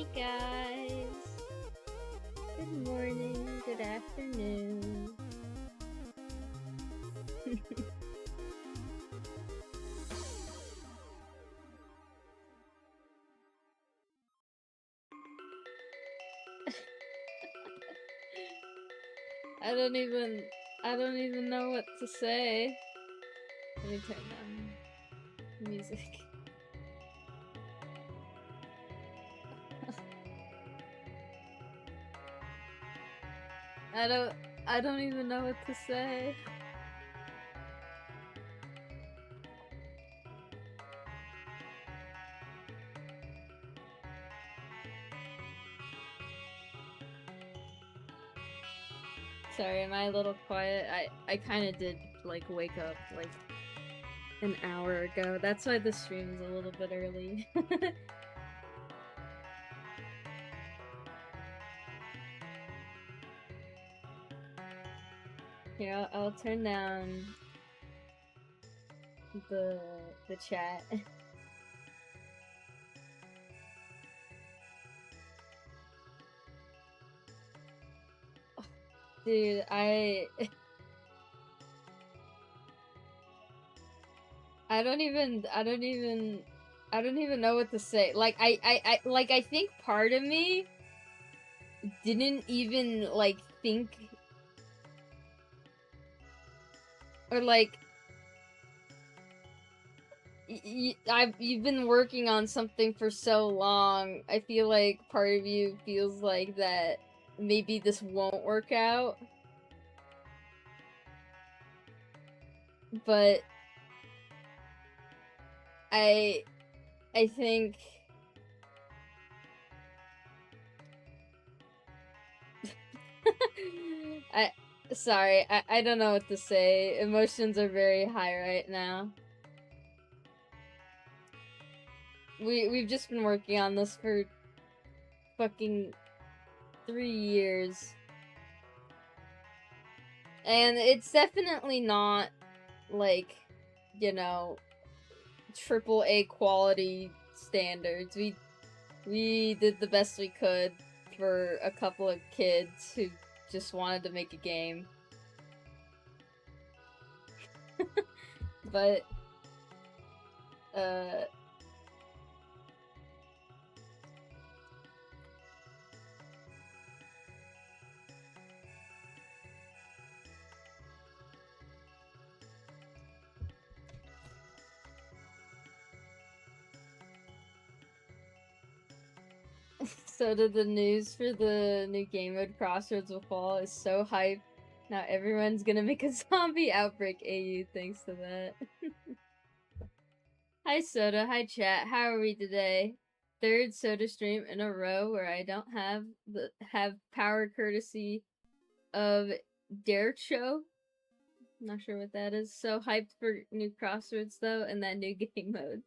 Hey guys! Good morning, good afternoon. I don't even know what to say. Let me turn down music. I don't even know what to say. Sorry, am I a little quiet? I kind of did like wake up like an hour ago. That's why the stream's a little bit early. Here, I'll turn down the chat. Dude, I don't even know what to say. Like I think part of me didn't even like think, or like you've been working on something for so long. I feel like part of you feels like that maybe this won't work out. But I think sorry, I don't know what to say. Emotions are very high right now. We've just been working on this for fucking 3 years. And it's definitely not like, you know, AAA quality standards. We did the best we could for a couple of kids who just wanted to make a game. But so did the news for the new game mode Crossroads will fall is so hype. Now everyone's gonna make a zombie outbreak AU thanks to that. Hi Soda, hi chat, how are we today? Third Soda stream in a row where I don't have power courtesy of Dare Show. Not sure what that is. So hyped for new Crossroads though, and that new game mode.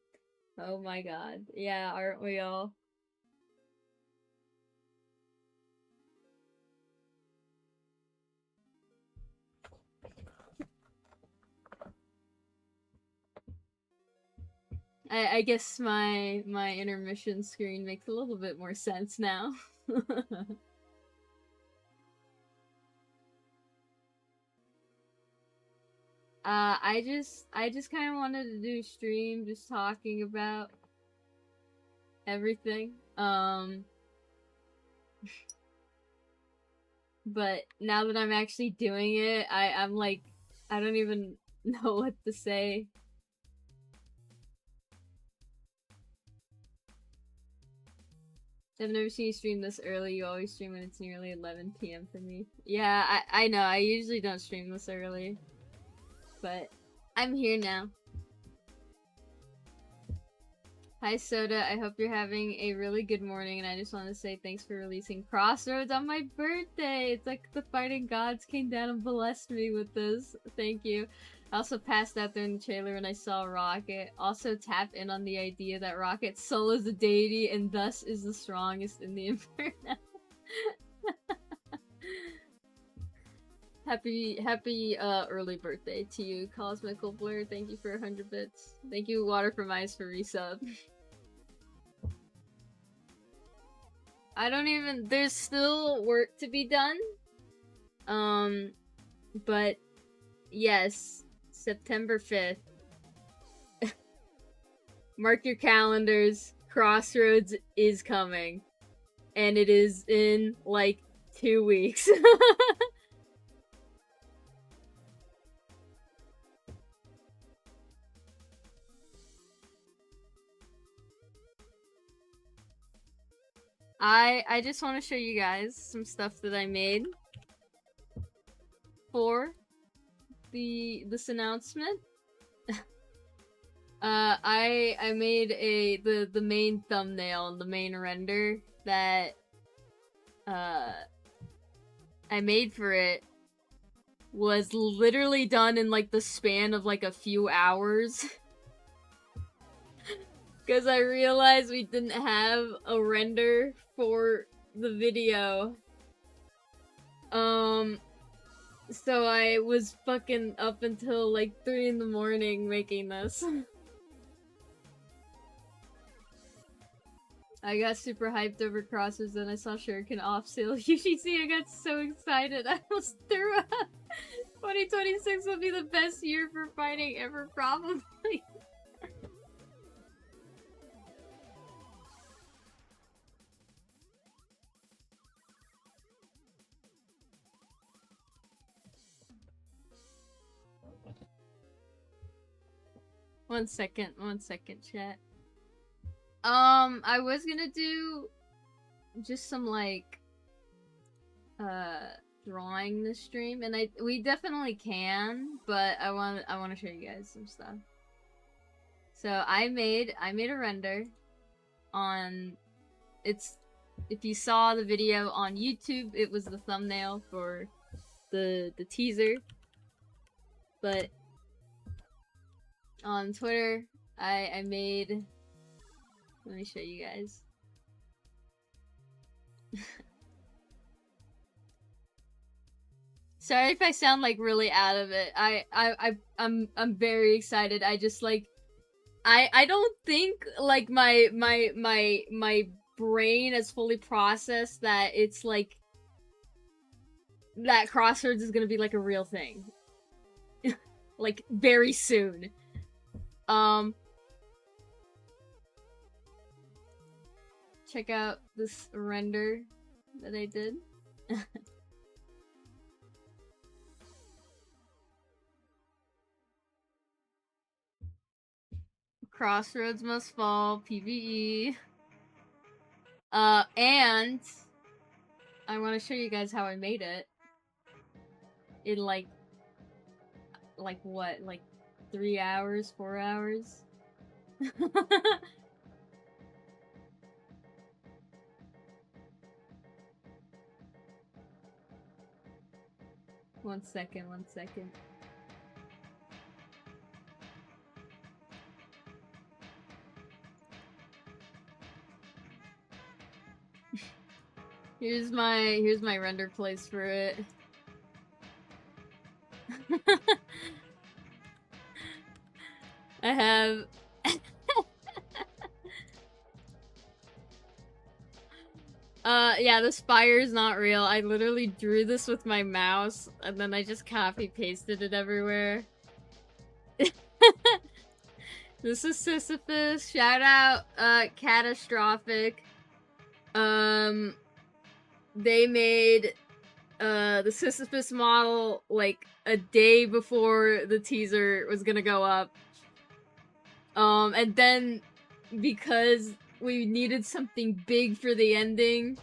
Oh my god. Yeah, aren't we all? I guess my intermission screen makes a little bit more sense now. I just kind of wanted to do a stream just talking about everything. But now that I'm actually doing it, I'm like, I don't even know what to say. I've never seen you stream this early. You always stream when it's nearly 11 p.m. for me. Yeah, I know. I usually don't stream this early. But I'm here now. Hi Soda, I hope you're having a really good morning, and I just want to say thanks for releasing Crossroads on my birthday! It's like the fighting gods came down and blessed me with this. Thank you. I also passed out during the trailer when I saw Rocket. Also tap in on the idea that Rocket's soul is a deity and thus is the strongest in the Inferno. Happy early birthday to you, Cosmical Blur. Thank you for 100 bits. Thank you, Water from Ice, for resub. I don't even, there's still work to be done. But yes, September 5th. Mark your calendars. Crossroads is coming. And it is in, like, 2 weeks. I just want to show you guys some stuff that I made for this announcement. I made the main thumbnail and the main render that I made for it was literally done in like the span of like a few hours. Because I realized we didn't have a render for the video. So I was fucking up until like 3 in the morning making this. I got super hyped over Crossers, then I saw Shuriken off sale UGC. I got so excited, I almost threw up. 2026 will be the best year for fighting ever, probably. One second, chat. I was gonna do just some like drawing this stream, and we definitely can, but I want to show you guys some stuff. So I made a render on if you saw the video on YouTube, it was the thumbnail for the teaser. But on Twitter, I made, let me show you guys. Sorry if I sound like really out of it. I'm very excited. I just like I don't think like my brain has fully processed that it's like that Crossroads is gonna be like a real thing. Like very soon. Check out this render that I did. Crossroads must fall, PvE. And I want to show you guys how I made it. In like what? Like 3 hours, 4 hours? One second. Here's my render place for it. I have yeah, the spire's not real. I literally drew this with my mouse and then I just copy pasted it everywhere. This is Sisyphus. Shout out Catastrophic. They made the Sisyphus model like a day before the teaser was gonna go up. And then because we needed something big for the ending,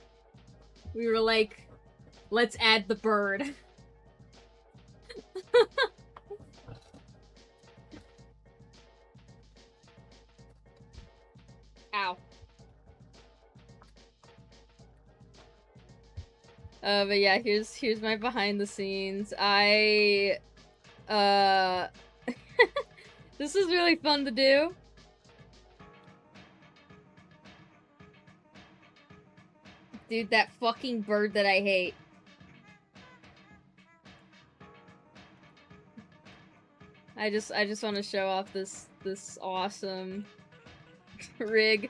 we were like, let's add the bird. Ow. But yeah, here's my behind the scenes. This is really fun to do. Dude, that fucking bird that I hate. I just want to show off this awesome rig.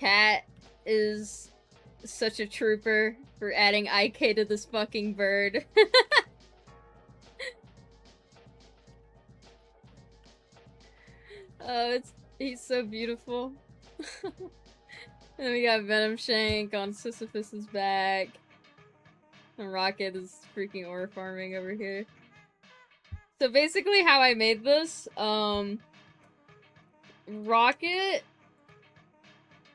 chat is such a trooper for adding IK to this fucking bird. Oh, he's so beautiful. And we got Venom Shank on Sisyphus's back. And Rocket is freaking ore farming over here. So basically how I made this, Rocket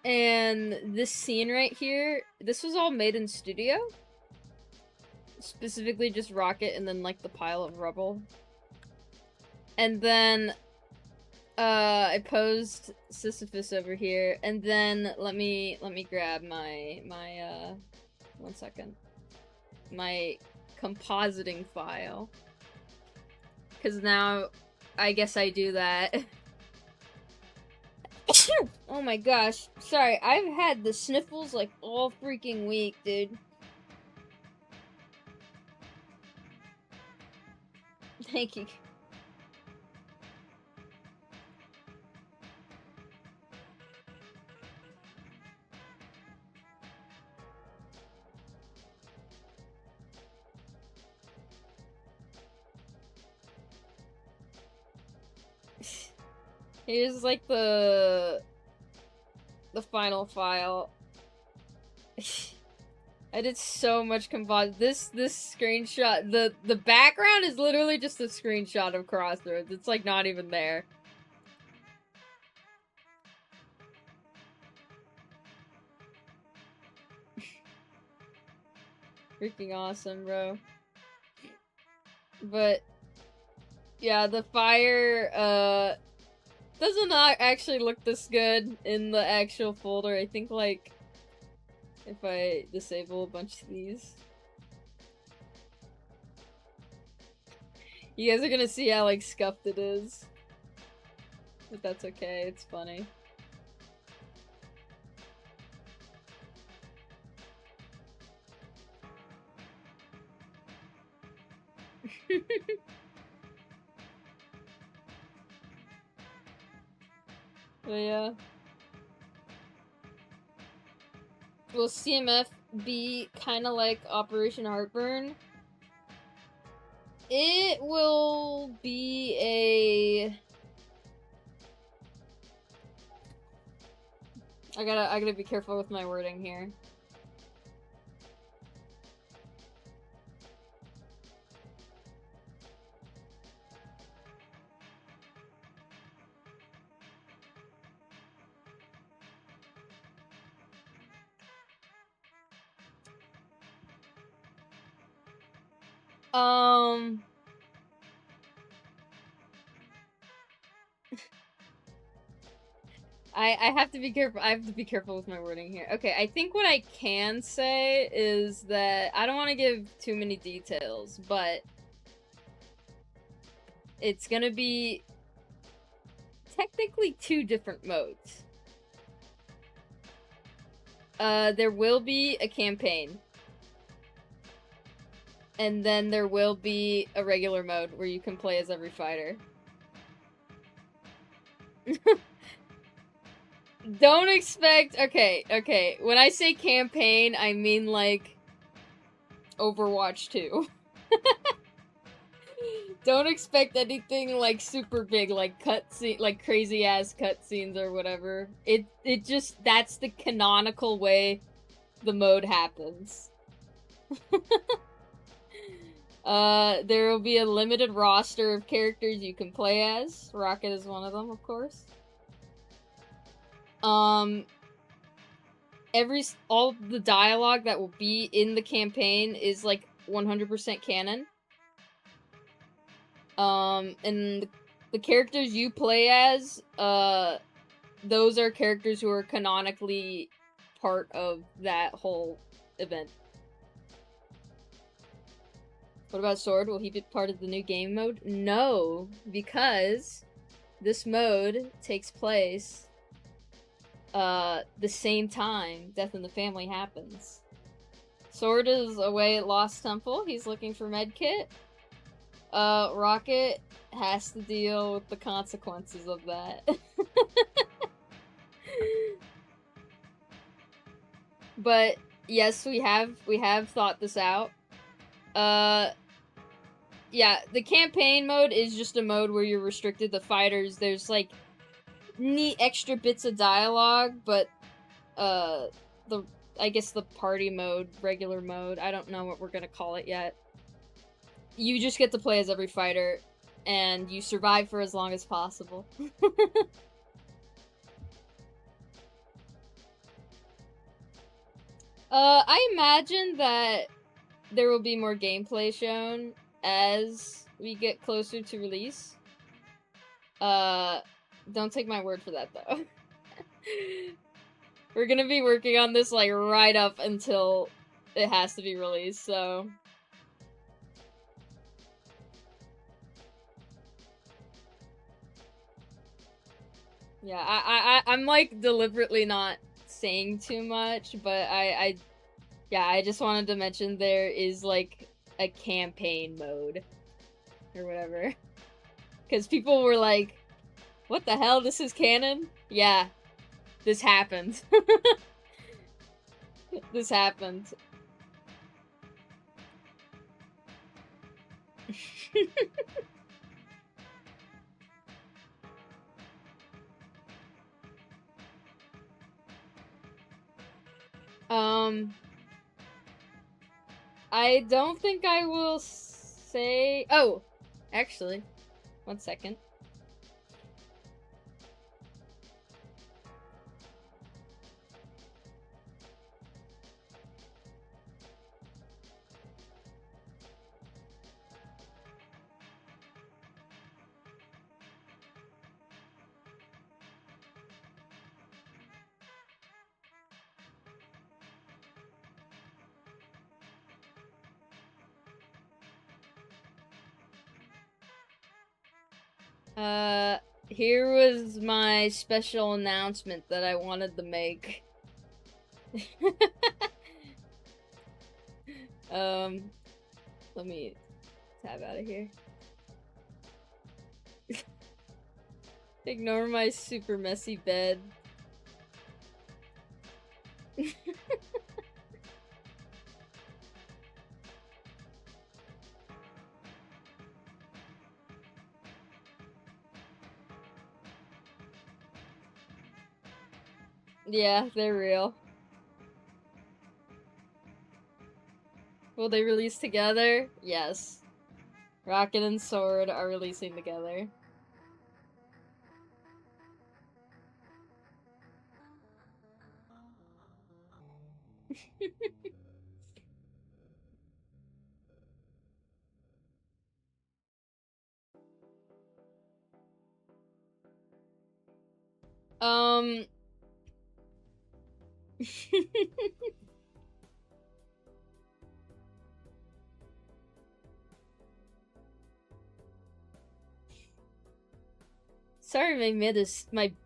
and this scene right here, this was all made in studio. Specifically just Rocket and then like the pile of rubble. And then I posed Sisyphus over here, and then let me grab my 1 second. My compositing file. Cause now I guess I do that. Oh my gosh. Sorry, I've had the sniffles like all freaking week, dude. Thank you. Here's like the final file. I did so much composite. This screenshot, the background is literally just a screenshot of Crossroads. It's like not even there. Freaking awesome, bro. But yeah, the fire does not actually look this good in the actual folder. I think like if I disable a bunch of these, you guys are gonna see how like scuffed it is. But that's okay, it's funny. But yeah. Will CMF be kind of like Operation Heartburn? It will be a... I gotta be careful with my wording here. I have to be careful. I have to be careful with my wording here. Okay, I think what I can say is that I don't want to give too many details, but it's gonna be technically 2 different modes. There will be a campaign. And then there will be a regular mode where you can play as every fighter. Don't expect... Okay. When I say campaign, I mean, like, Overwatch 2. Don't expect anything, like, super big, like, cutscene, like, crazy-ass cutscenes or whatever. It just... That's the canonical way the mode happens. There will be a limited roster of characters you can play as. Rocket is one of them, of course. All the dialogue that will be in the campaign is like 100% canon. And the characters you play as, those are characters who are canonically part of that whole event. What about Sword? Will he be part of the new game mode? No, because this mode takes place the same time Death in the Family happens. Sword is away at Lost Temple. He's looking for medkit. Rocket has to deal with the consequences of that. But yes, we have thought this out. Yeah, the campaign mode is just a mode where you're restricted to fighters. There's like neat extra bits of dialogue, but the I guess the party mode, regular mode, I don't know what we're gonna call it yet. You just get to play as every fighter, and you survive for as long as possible. I imagine that there will be more gameplay shown as we get closer to release. Don't take my word for that, though. We're gonna be working on this, like, right up until it has to be released, so... Yeah, I'm, like, deliberately not saying too much, but yeah, I just wanted to mention there is, like, a campaign mode. Or whatever. Because people were like, what the hell, this is canon? Yeah, this happened. This happened. I don't think I will say... Oh! Actually, 1 second. Here was my special announcement that I wanted to make. Let me tab out of here. Ignore my super messy bed. Yeah, they're real. Will they release together? Yes. Rocket and Sword are releasing together. Sorry,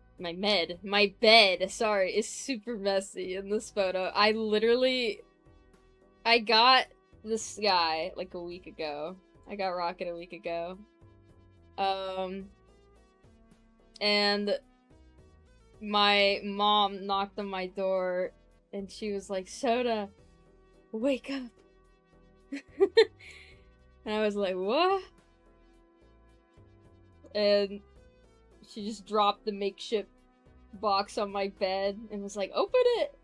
my bed, sorry, is super messy in this photo. I got this guy like a week ago. I got Rocket a week ago. And my mom knocked on my door and she was like, Soda, wake up. And I was like, what? And she just dropped the makeshift box on my bed and was like, open it!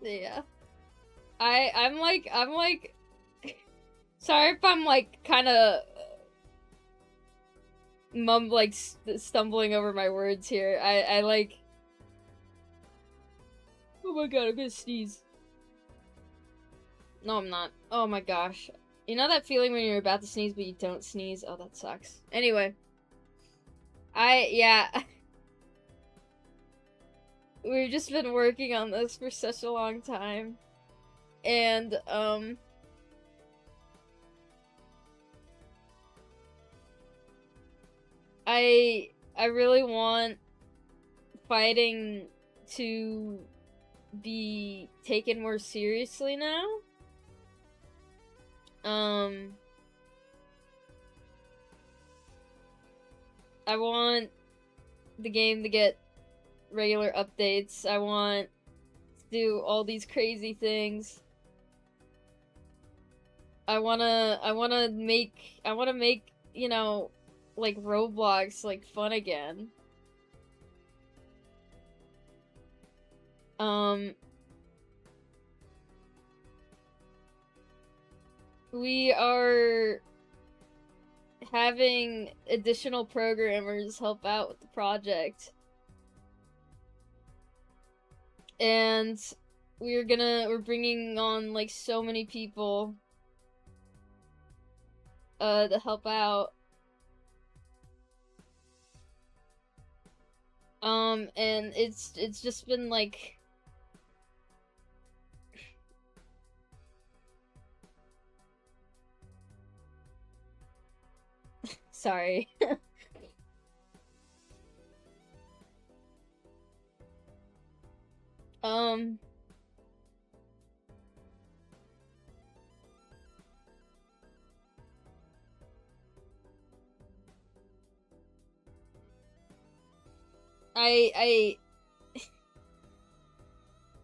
Yeah. I'm like, sorry if I'm like, kinda stumbling over my words here. I like, oh my god, I'm gonna sneeze. No, I'm not. Oh my gosh. You know that feeling when you're about to sneeze but you don't sneeze? Oh, that sucks. Anyway. Yeah. We've just been working on this for such a long time. And, I really want fighting to be taken more seriously now. I want the game to get regular updates. I want to do all these crazy things. I wanna make, you know, like, Roblox, like, fun again. We are having additional programmers help out with the project. And we're bringing on, like, so many people to help out. And it's just been, like, sorry.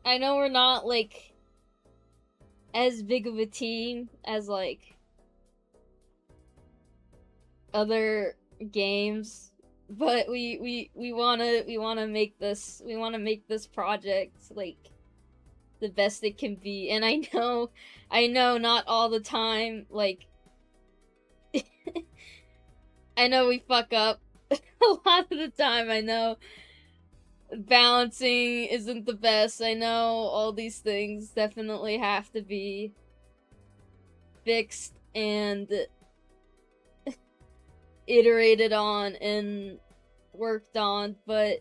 I know we're not, like, as big of a team as, like, other games, but we wanna make this project, like, the best it can be. And I know not all the time, like, I know we fuck up a lot of the time. I know balancing isn't the best. I know all these things definitely have to be fixed and iterated on and worked on, but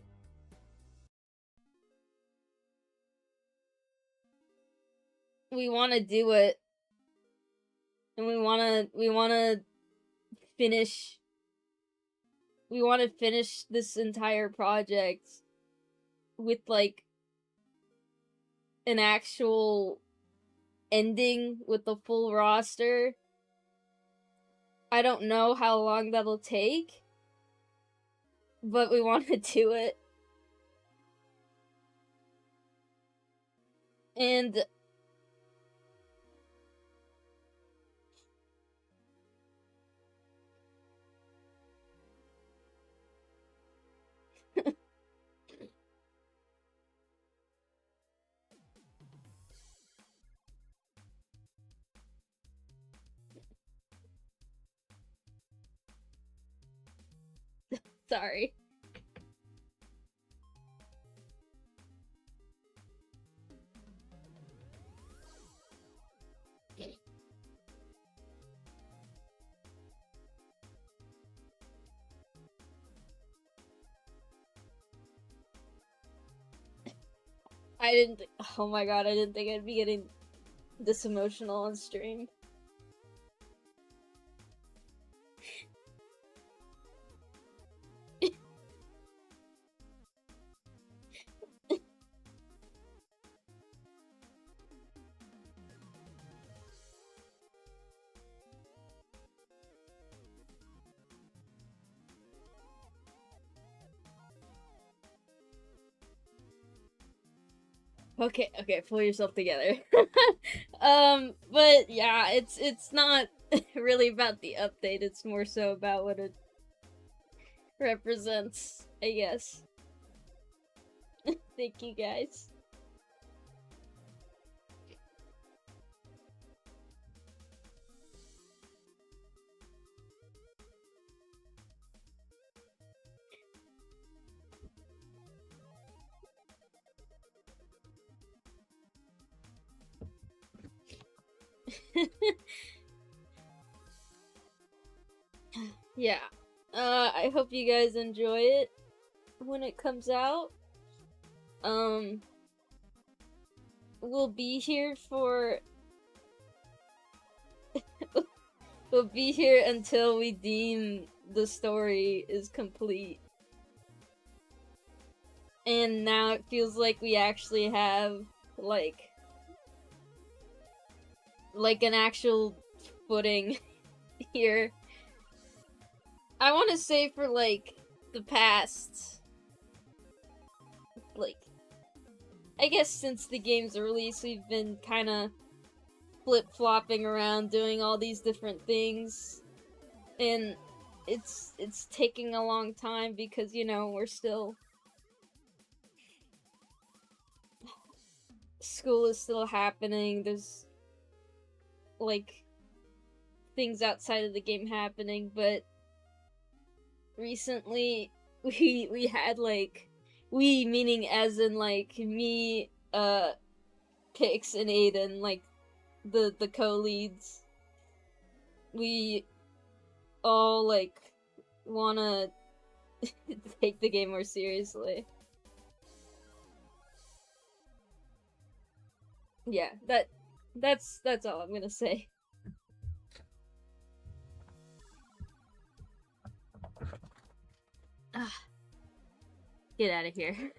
we want to do it, and we want to finish this entire project with, like, an actual ending with the full roster. I don't know how long that'll take, but we want to do it. And sorry. Oh my god, I didn't think I'd be getting this emotional on stream. Okay, pull yourself together. But yeah, it's not really about the update, it's more so about what it represents, I guess. Thank you, guys. Yeah. I hope you guys enjoy it when it comes out. We'll be here for we'll be here until we deem the story is complete. And now it feels like we actually have, like an actual footing here. I want to say for, like, the past, like, I guess since the game's release, we've been kind of flip-flopping around, doing all these different things, and it's taking a long time because, you know, we're still... School is still happening, there's, like, things outside of the game happening, but recently, we had, like, we, meaning as in, like, me, Pix, and Aiden, like, the co-leads, we all, like, wanna take the game more seriously. Yeah, that's all I'm gonna say. Get out of here.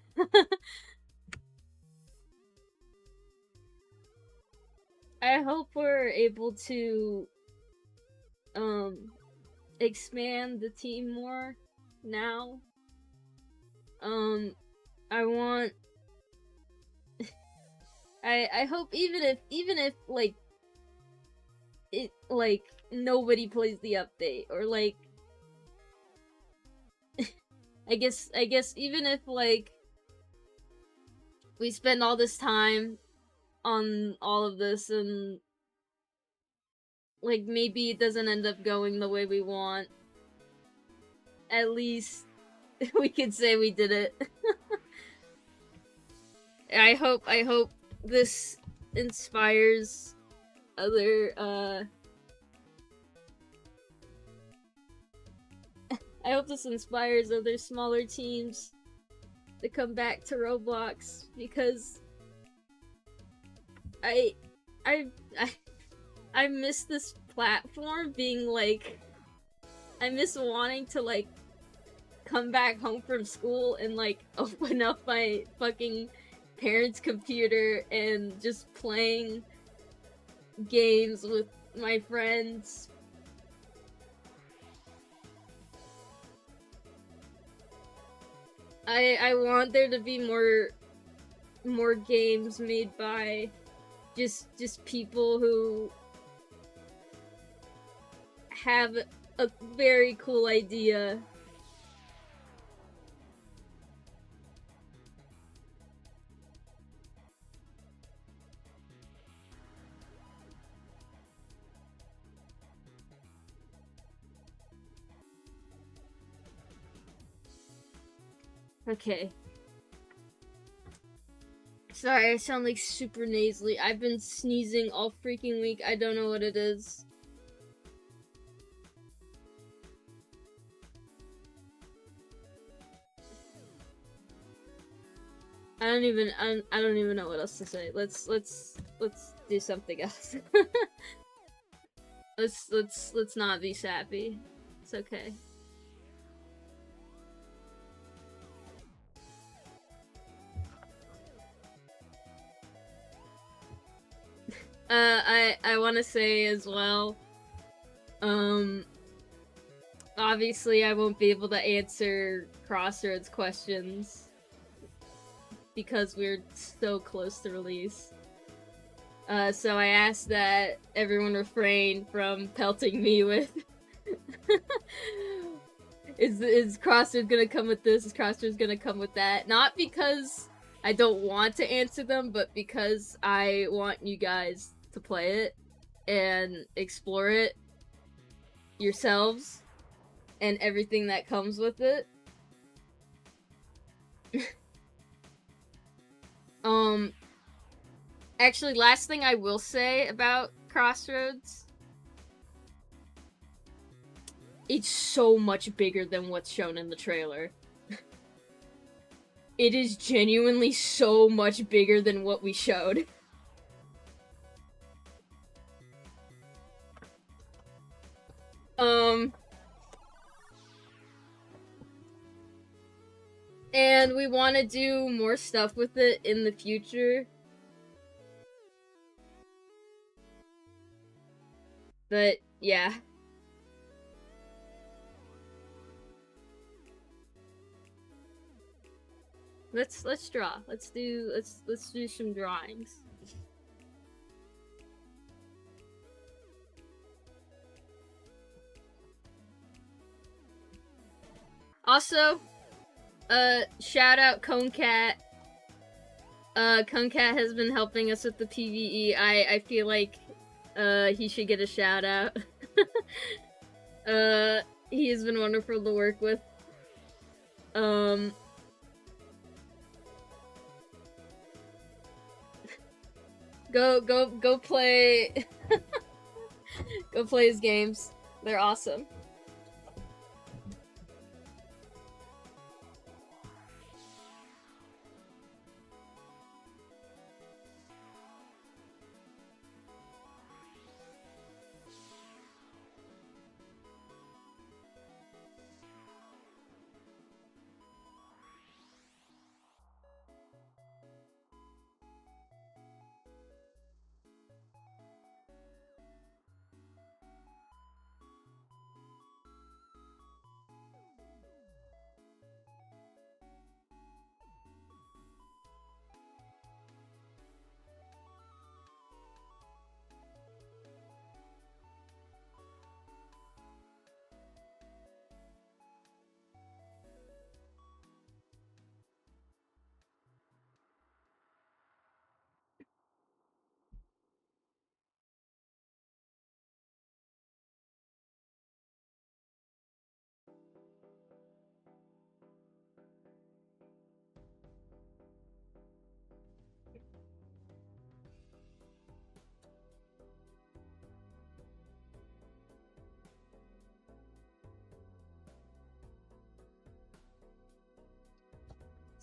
I hope we're able to expand the team more now. I want I hope even if like it, like, nobody plays the update, or like I guess even if, like, we spend all this time on all of this and, like, maybe it doesn't end up going the way we want, at least we could say we did it. I hope this inspires other, I hope this inspires other smaller teams to come back to Roblox, because I miss this platform being, like, I miss wanting to, like, come back home from school and, like, open up my fucking parents' computer and just playing games with my friends. I want there to be more games made by just people who have a very cool idea. Okay. Sorry, I sound like super nasally. I've been sneezing all freaking week. I don't know what it is. I don't even know what else to say. Let's do something else. let's not be sappy. It's okay. I want to say as well, obviously I won't be able to answer Crossroads questions because we're so close to release. So I asked that everyone refrain from pelting me with is Crossroads gonna come with this? Is Crossroads gonna come with that? Not because I don't want to answer them, but because I want you guys to play it and explore it yourselves and everything that comes with it. Actually, last thing I will say about Crossroads, it's so much bigger than what's shown in the trailer. It is genuinely so much bigger than what we showed. And we want to do more stuff with it in the future. But yeah. Let's draw. Let's do some drawings. Also, shout out Conecat. Conecat has been helping us with the PvE. I feel like he should get a shout out. He has been wonderful to work with. Go play go play his games. They're awesome.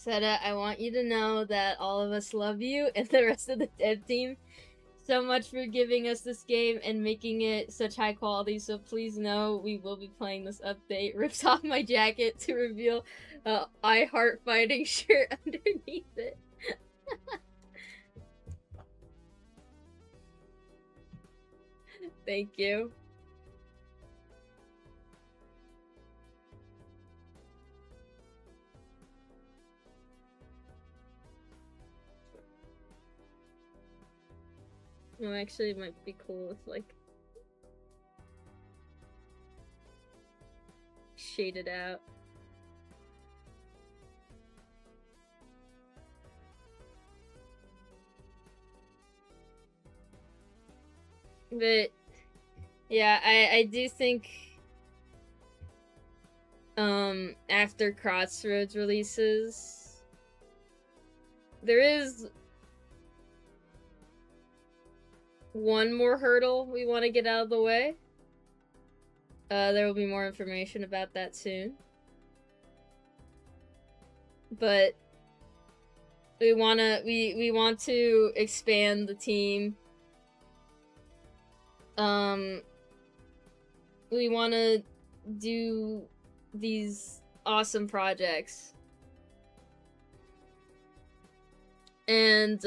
Seda, I want you to know that all of us love you and the rest of the dev team so much for giving us this game and making it such high quality, so please know we will be playing this update. Rips off my jacket to reveal I Heart Fighting shirt underneath it. Thank you. Well, actually, it might be cool if, like, shaded out. But yeah, I do think after Crossroads releases, there is one more hurdle we want to get out of the way. There will be more information about that soon. But we want to expand the team. We want to do these awesome projects. And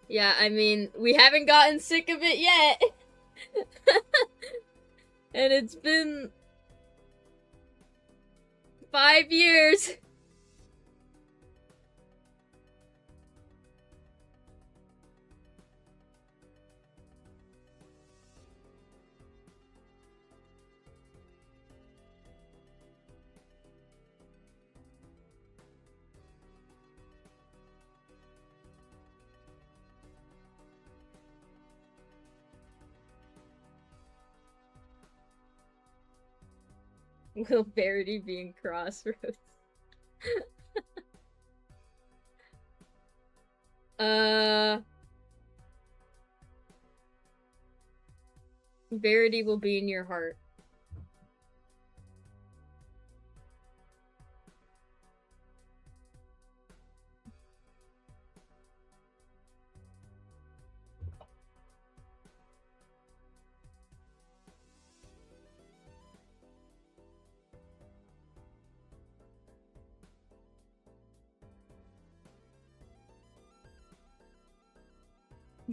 yeah, I mean, we haven't gotten sick of it yet. And it's been 5 years. Will Verity be in Crossroads? Verity will be in your heart.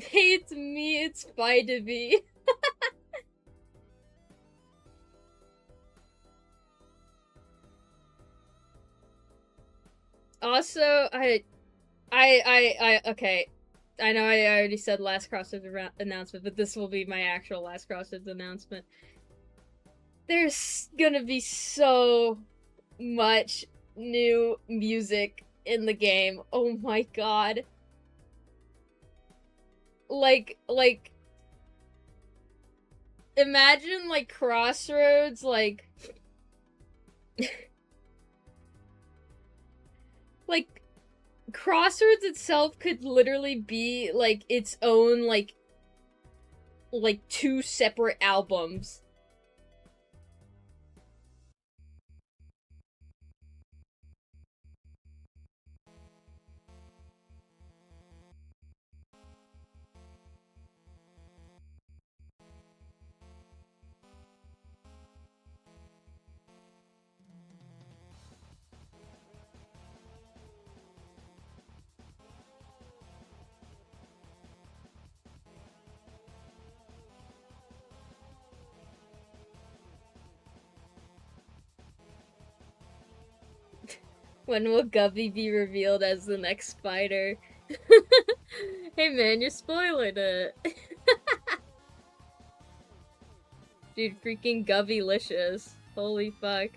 Hey, it's me, it's Spider-B. Also, okay. I know I already said last Crossroads announcement, but this will be my actual last Crossroads announcement. There's gonna be so much new music in the game. Oh my god. Like, imagine, like, Crossroads, like, like, Crossroads itself could literally be, like, its own, like, two separate albums. When will Gubby be revealed as the next spider? Hey man, you're spoiling it. Dude, freaking Gubbylicious. Holy fuck.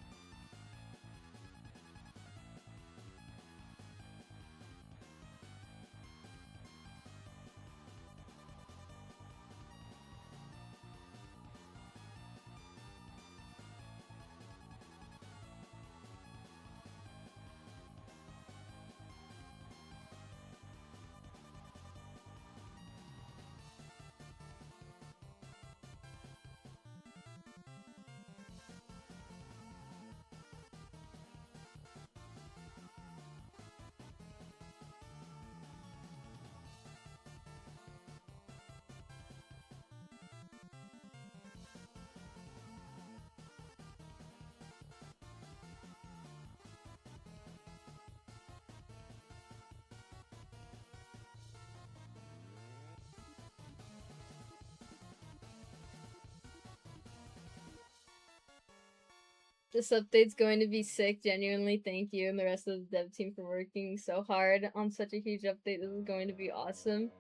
This update's going to be sick. Genuinely, thank you and the rest of the dev team for working so hard on such a huge update. This is going to be awesome.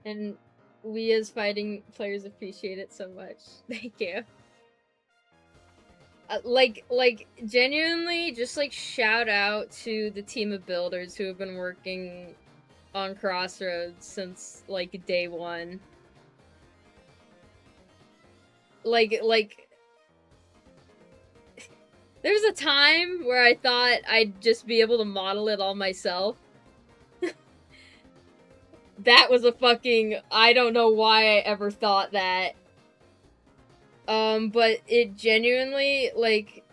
And we as fighting players appreciate it so much. Thank you. Like, genuinely, just, like, shout out to the team of builders who have been working on Crossroads since, like, day one. Like, there was a time where I thought I'd just be able to model it all myself. That was a fucking... I don't know why I ever thought that. But it genuinely, like...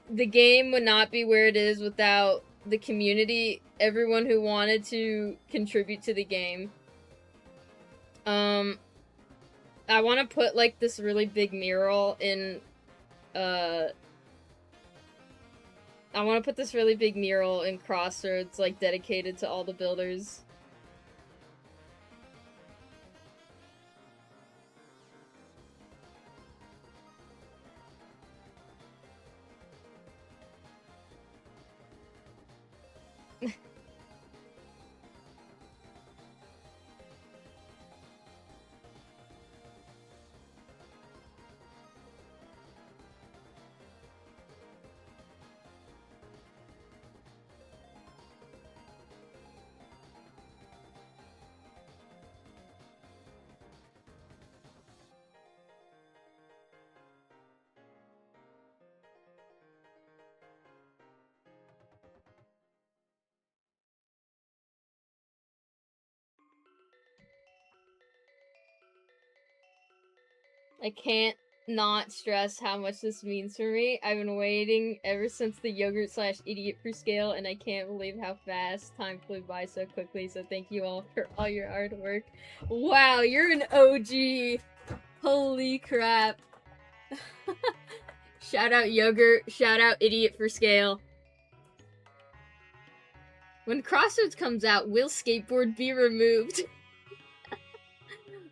The game would not be where it is without the community, everyone who wanted to contribute to the game. I want to put, like, this really big mural in, I want to put this really big mural in Crossroads, like, dedicated to all the builders. I can't not stress how much this means for me. I've been waiting ever since the yogurt slash idiot for scale, and I can't believe how fast time flew by so quickly. So thank you all for all your hard work. Wow, you're an OG. Holy crap. Shout out yogurt, shout out idiot for scale. When Crossroads comes out, will skateboard be removed?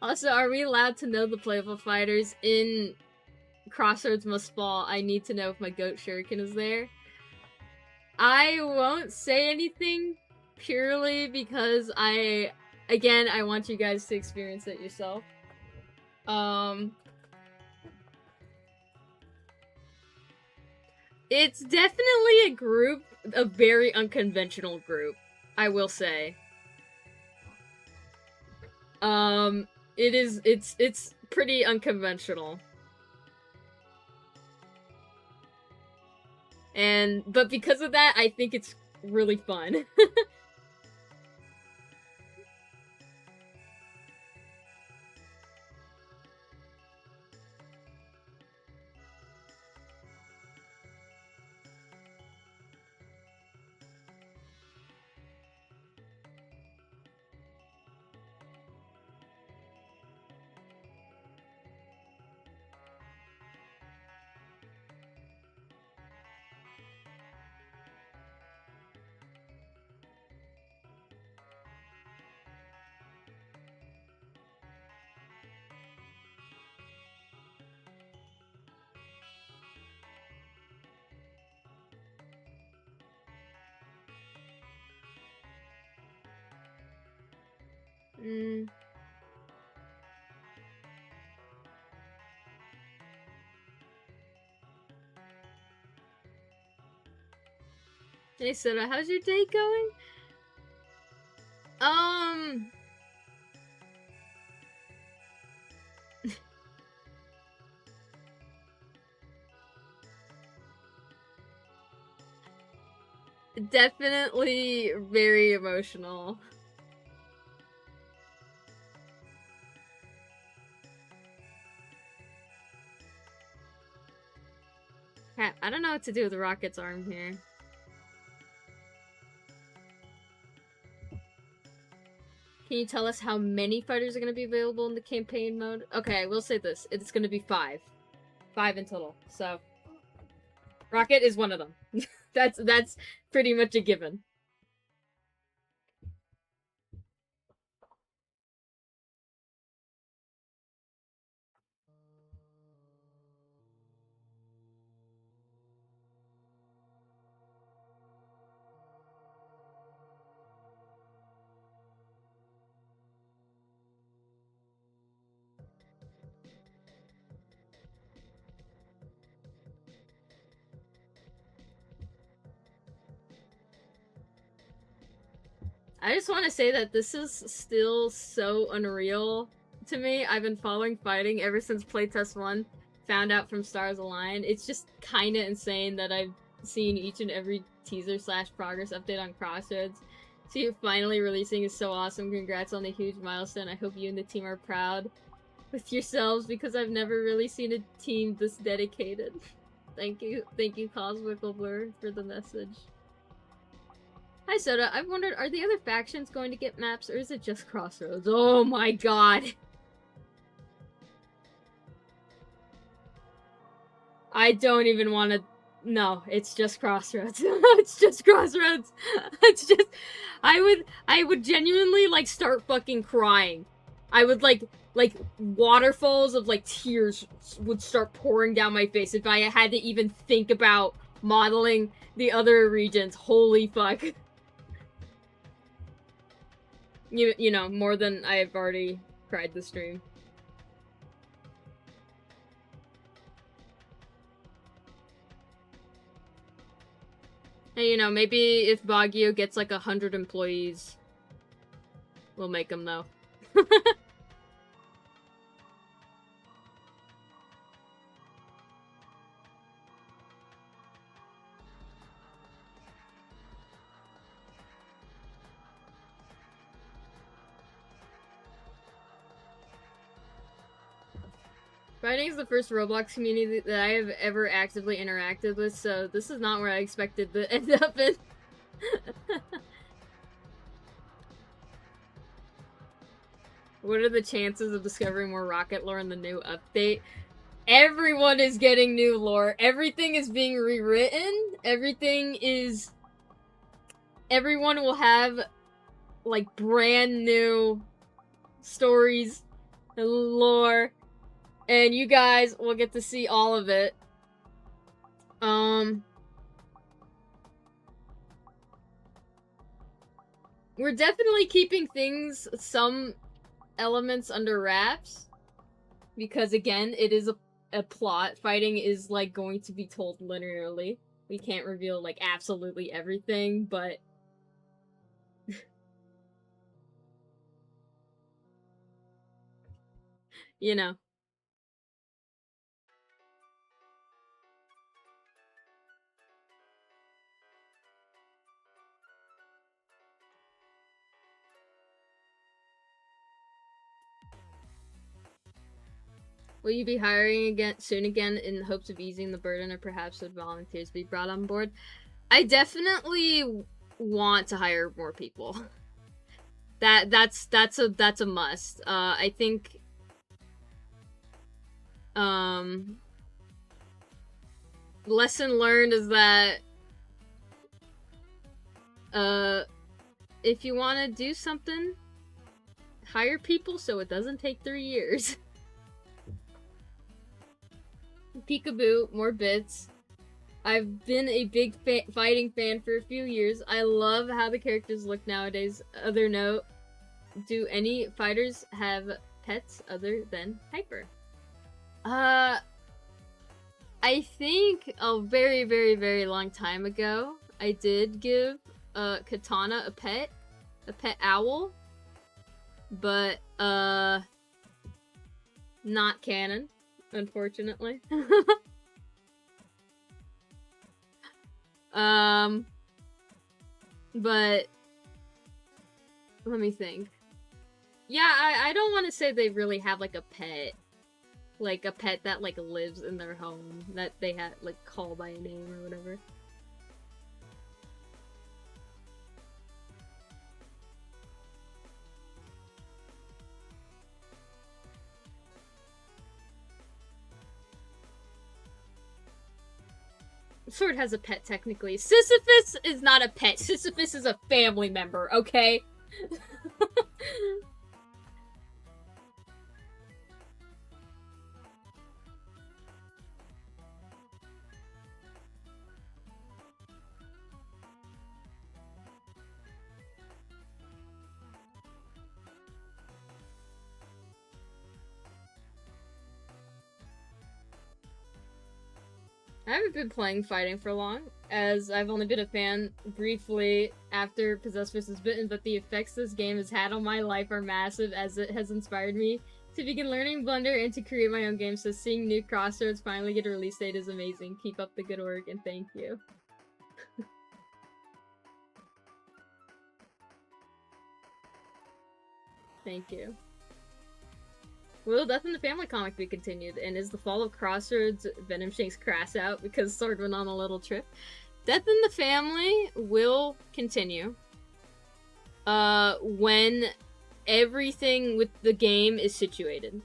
Also, are we allowed to know the playable fighters in Crossroads Must Fall? I need to know if my goat shuriken is there. I won't say anything purely because I want you guys to experience it yourself. It's definitely a group, a very unconventional group, I will say. It's pretty unconventional. But because of that, I think it's really fun. Hey Soda, how's your day going? Definitely very emotional. Crap, I don't know what to do with the Rocket's arm here. Can you tell us how many fighters are going to be available in the campaign mode? Okay, we'll say this. It's going to be 5. 5 in total. So, Rocket is one of them. That's pretty much a given. I just want to say that this is still so unreal to me. I've been following fighting ever since Playtest 1 found out from Stars Align. It's just kind of insane that I've seen each and every teaser / progress update on Crossroads. So you finally releasing is so awesome. Congrats on the huge milestone. I hope you and the team are proud with yourselves because I've never really seen a team this dedicated. Thank you, Cosmical Blur, for the message. Hi Soda, I've wondered, are the other factions going to get maps, or is it just Crossroads? Oh my god! I don't even want to... No, it's just Crossroads. It's just Crossroads! It's just... I would genuinely, like, start fucking crying. I would, like, waterfalls of, like, tears would start pouring down my face if I had to even think about modeling the other regions. Holy fuck. You know, more than I have already cried this stream. Hey, you know, maybe if Baguio gets like 100 employees, we'll make them though. Fighting is the first Roblox community that I have ever actively interacted with, so this is not where I expected to end up in. What are the chances of discovering more Rocket lore in the new update? Everyone is getting new lore. Everything is being rewritten. Everything is... everyone will have, like, brand new stories and lore, and you guys will get to see all of it. We're definitely keeping some elements under wraps, because again, it is a plot. Fighting is, like, going to be told linearly. We can't reveal, like, absolutely everything, but you know. Will you be hiring again soon again in hopes of easing the burden, or perhaps would volunteers be brought on board? I definitely want to hire more people. That's a must. I think lesson learned is that if you want to do something, hire people so it doesn't take 3 years. Peekaboo, more bits. I've been a big fighting fan for a few years. I love how the characters look nowadays. Other note, do any fighters have pets other than Hyper? I think a very, very, very long time ago, I did give Katana a pet owl, but not canon, unfortunately. But let me think. Yeah, I don't want to say they really have, like, a pet. Like, a pet that, like, lives in their home, that they had, like, call by a name or whatever. Sword has a pet, technically. Sisyphus is not a pet. Sisyphus is a family member, okay? I haven't been playing fighting for long, as I've only been a fan briefly after Possessed vs. Bitten, but the effects this game has had on my life are massive, as it has inspired me to begin learning Blender and to create my own games, so seeing new Crossroads finally get a release date is amazing. Keep up the good work, and thank you. Thank you. Will Death in the Family comic be continued? And is the fall of Crossroads Venom Shanks crass out because Sword went on a little trip? Death in the Family will continue. When everything with the game is situated.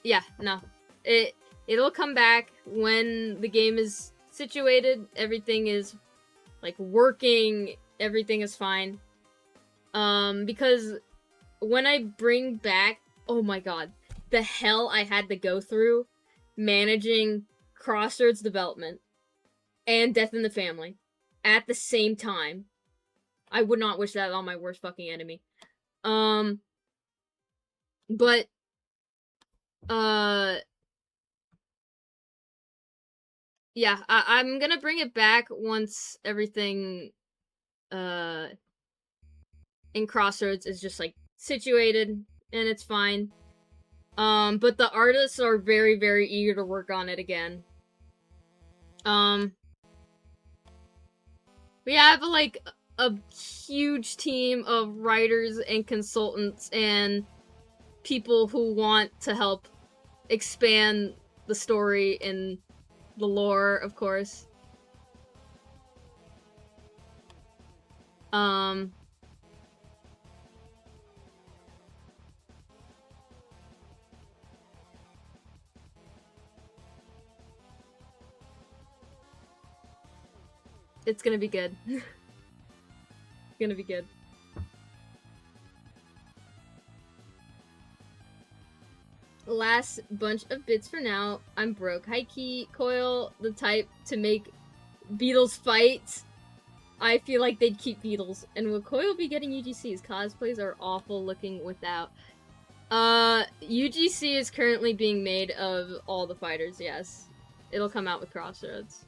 Yeah, no. It'll come back when the game is situated, everything is, like, working, everything is fine. Because when I bring back, oh my god, the hell I had to go through managing Crossroads development and Death in the Family at the same time. I would not wish that on my worst fucking enemy. But, yeah, I'm gonna bring it back once everything, in Crossroads is just, like, situated, and it's fine. But the artists are very, very eager to work on it again. We have, like, a huge team of writers and consultants and people who want to help expand the story and the lore, of course. It's gonna be good. It's gonna be good. Last bunch of bits for now. I'm broke. High key, Coil, the type to make Beatles fight. I feel like they'd keep Beatles. And will Coil be getting UGCs? Cosplays are awful looking without. UGC is currently being made of all the fighters, yes. It'll come out with Crossroads.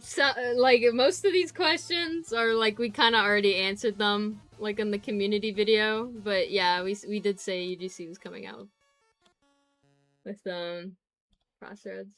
So, like, most of these questions are, like, we kind of already answered them, like, in the community video, but yeah, we did say UGC was coming out with, Crossroads.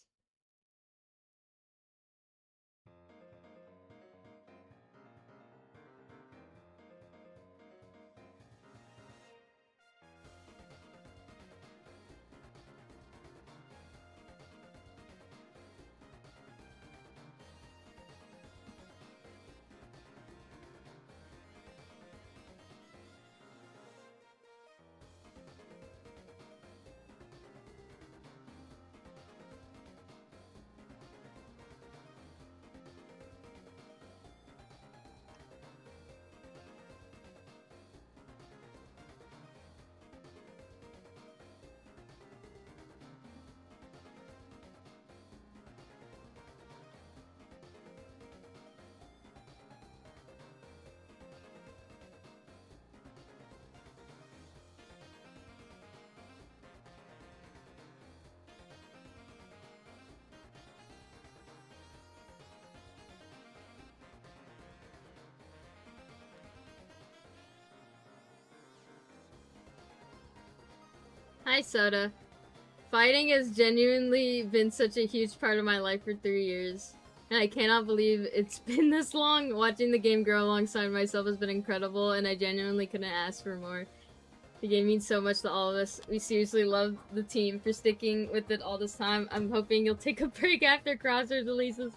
Hi, Soda. Fighting has genuinely been such a huge part of my life for 3 years. And I cannot believe it's been this long. Watching the game grow alongside myself has been incredible, and I genuinely couldn't ask for more. The game means so much to all of us. We seriously love the team for sticking with it all this time. I'm hoping you'll take a break after Crossroads releases.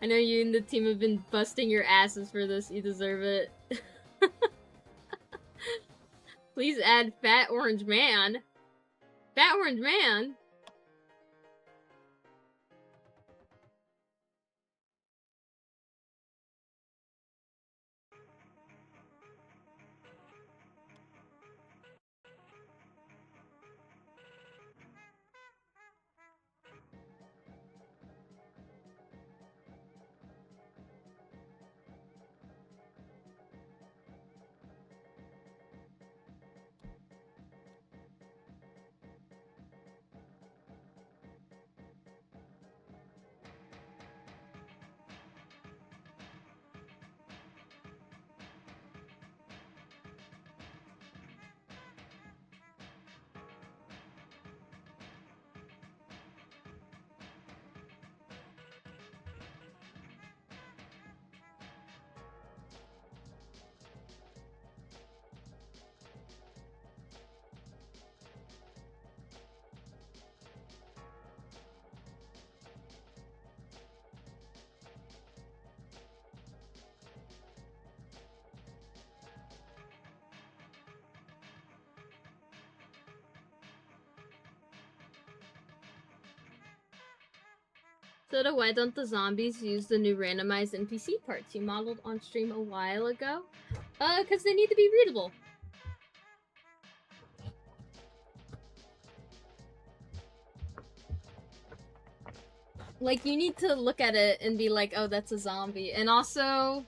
I know you and the team have been busting your asses for this. You deserve it. Please add Fat Orange Man. Fat Orange Man? Soda, why don't the zombies use the new randomized NPC parts you modeled on stream a while ago? Because they need to be readable. Like, you need to look at it and be like, oh, that's a zombie. And also,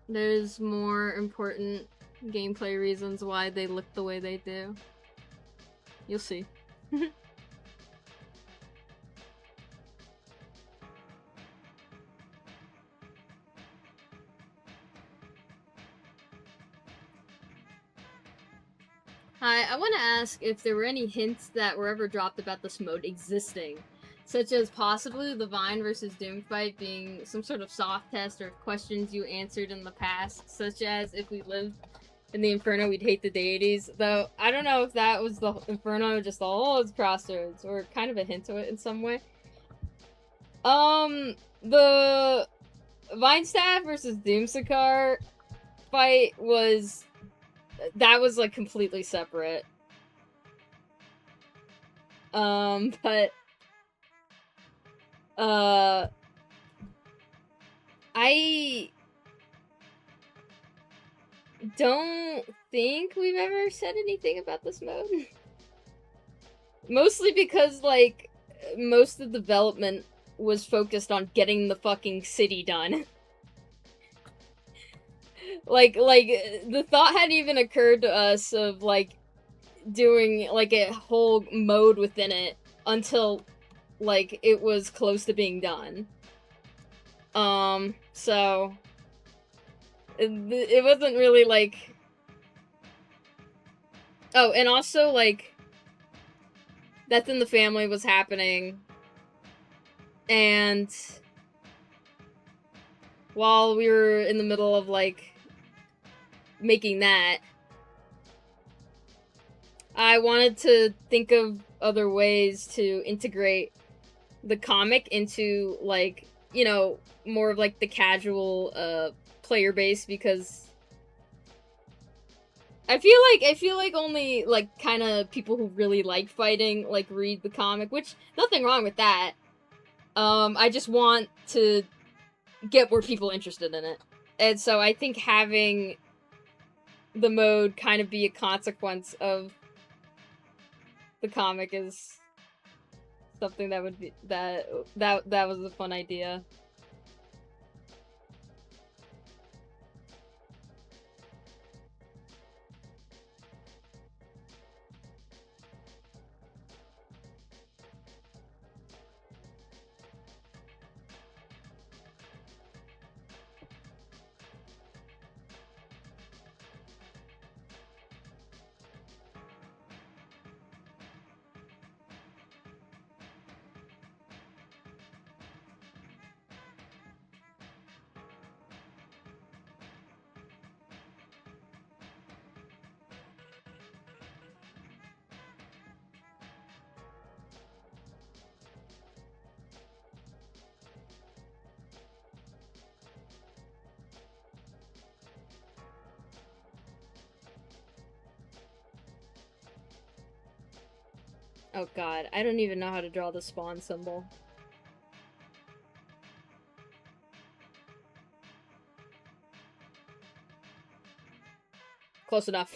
there's more important gameplay reasons why they look the way they do. You'll see. Hi, I want to ask if there were any hints that were ever dropped about this mode existing. such as possibly the Vine versus Doom fight being some sort of soft test or questions you answered in the past, such as if we lived in the Inferno, we'd hate the deities. Though, I don't know if that was the Inferno or just the whole Crossroads, or kind of a hint to it in some way. The Vine Staff versus Doomsakar fight was... that was, like, completely separate. But... I don't think we've ever said anything about this mode. Mostly because, like, most of the development was focused on getting the fucking city done. like, the thought hadn't even occurred to us of, like, doing, like, a whole mode within it until, like, it was close to being done. So... it wasn't really, like... Oh, and also, like... Death in the Family was happening. And... while we were in the middle of, like... making that... I wanted to think of other ways to integrate the comic into, like, you know, more of, like, the casual, player base, because I feel like only, like, kind of people who really like fighting, like, read the comic, which, nothing wrong with that. I just want to get more people interested in it. And so I think having the mode kind of be a consequence of the comic is something that would be, that was a fun idea. Oh god, I don't even know how to draw the spawn symbol. Close enough.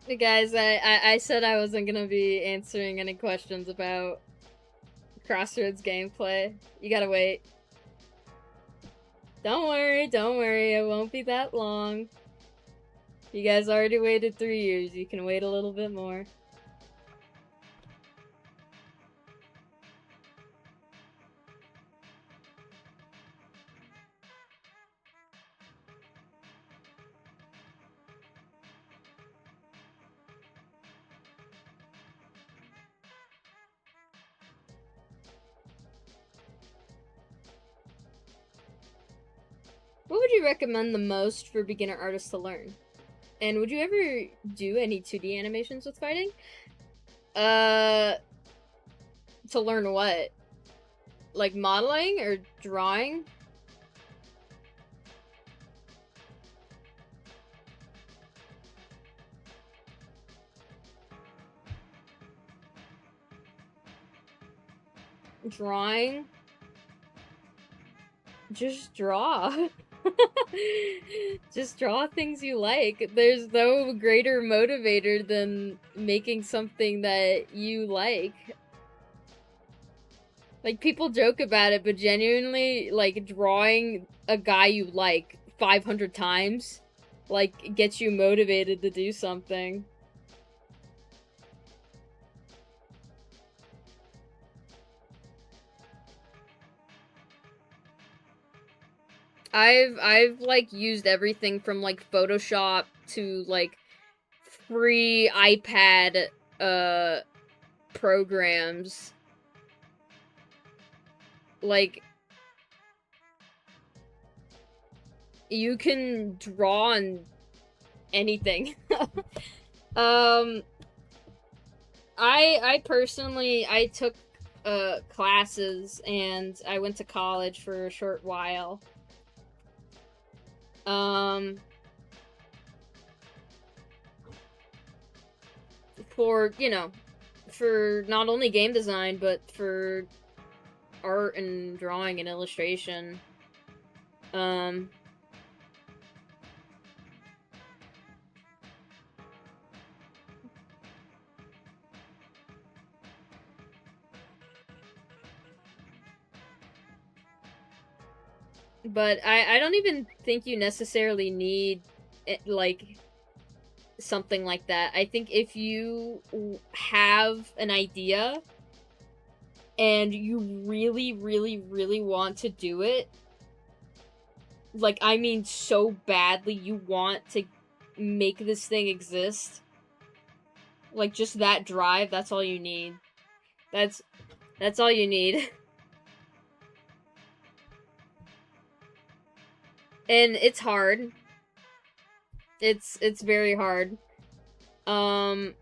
Hey guys, I said I wasn't gonna be answering any questions about Crossroads gameplay. You gotta wait. Don't worry, it won't be that long. You guys already waited 3 years, you can wait a little bit more. What would you recommend the most for beginner artists to learn? And would you ever do any 2D animations with fighting? To learn what? Like modeling or drawing? Drawing? Just draw. Just draw things you like. There's no greater motivator than making something that you like. Like, people joke about it, but genuinely, like, drawing a guy you like 500 times, like, gets you motivated to do something. I've like used everything from like Photoshop to like free iPad programs. Like, you can draw on anything. um I personally I took classes and I went to college for a short while. Um for, you know, for not only game design but for art and drawing and illustration. Um but I don't even think you necessarily need it, like, something like that. I think if you have an idea and you really, really, really want to do it, like, I mean so badly you want to make this thing exist, like, just that drive, that's all you need. That's all you need. And it's hard. It's very hard. Um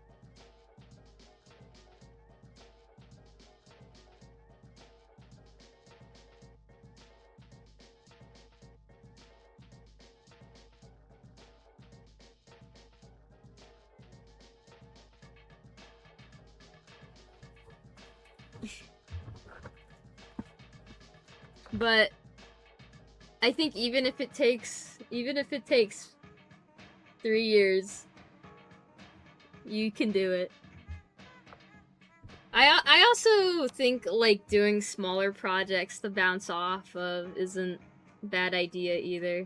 but I think even if it takes 3 years, you can do it. I also think like doing smaller projects to bounce off of isn't a bad idea either.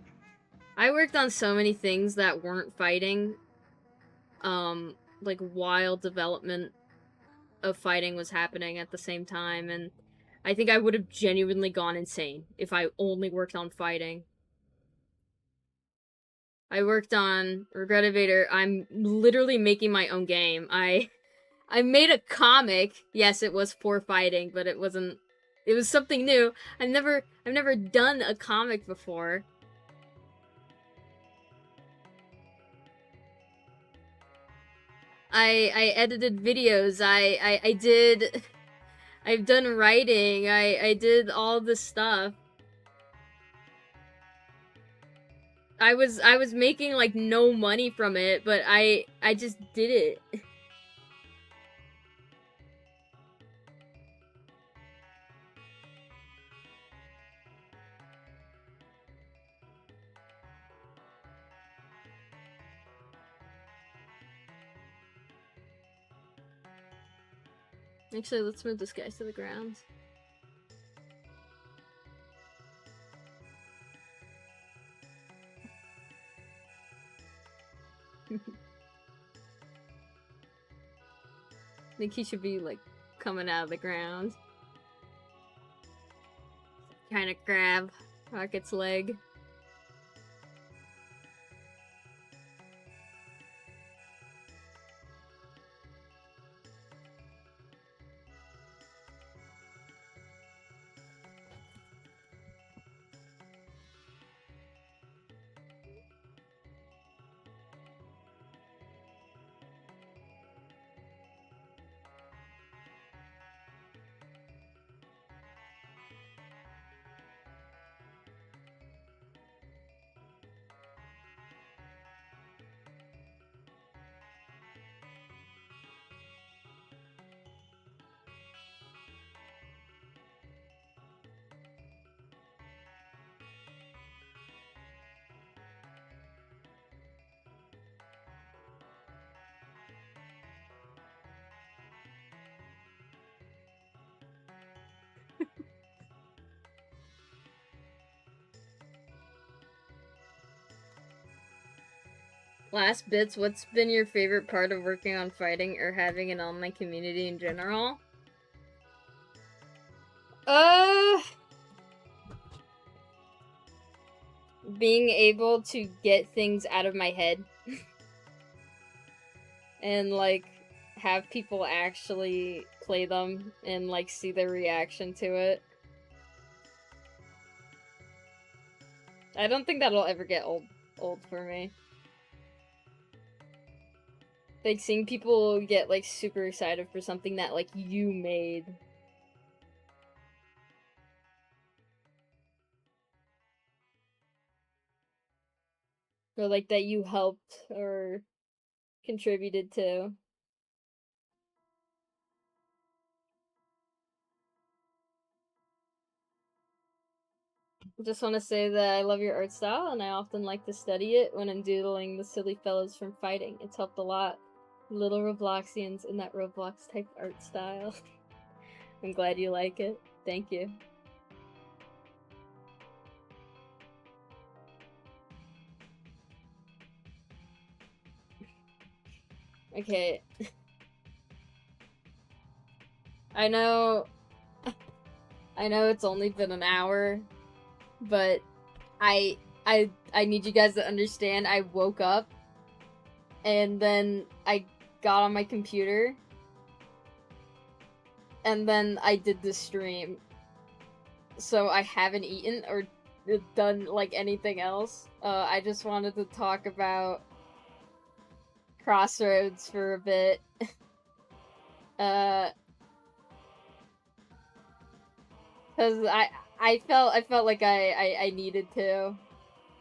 I worked on so many things that weren't fighting, like while development of fighting was happening at the same time, and I think I would have genuinely gone insane if I only worked on fighting. I worked on Regret Evader. I'm literally making my own game. I made a comic. Yes, it was for fighting, but it wasn't. It was something new. I've never done a comic before. I edited videos. I did. I've done writing. I did all this stuff. I was making like no money from it, but I just did it. Actually, let's move this guy to the ground. I think he should be like coming out of the ground. Kind of grab Rocket's leg. Last bits, what's been your favorite part of working on fighting or having an online community in general? Being able to get things out of my head. And, like, have people actually play them and, like, see their reaction to it. I don't think that'll ever get old for me. Like, seeing people get, like, super excited for something that, like, you made. Or, like, that you helped or contributed to. I just want to say that I love your art style, and I often like to study it when I'm doodling the silly fellows from fighting. It's helped a lot. Little Robloxians in that Roblox type art style. I'm glad you like it. Thank you. Okay. I know it's only been an hour, but I need you guys to understand I woke up and then I got on my computer and then I did the stream. So I haven't eaten or done like anything else. I just wanted to talk about Crossroads for a bit. Cuz I felt like I needed to.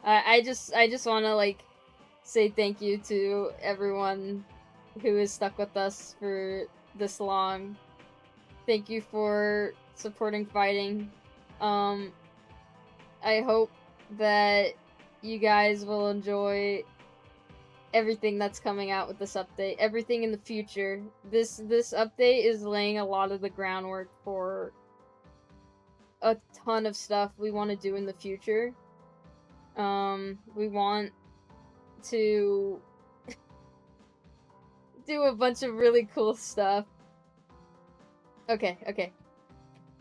I just want to like say thank you to everyone who has stuck with us for this long. Thank you for supporting fighting. I hope that you guys will enjoy everything that's coming out with this update. Everything in the future. This update is laying a lot of the groundwork for a ton of stuff we want to do in the future. We want to do a bunch of really cool stuff. Okay.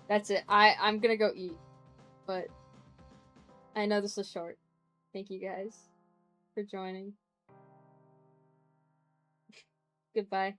That's it. I'm gonna go eat. But I know this was short. Thank you guys for joining. Goodbye.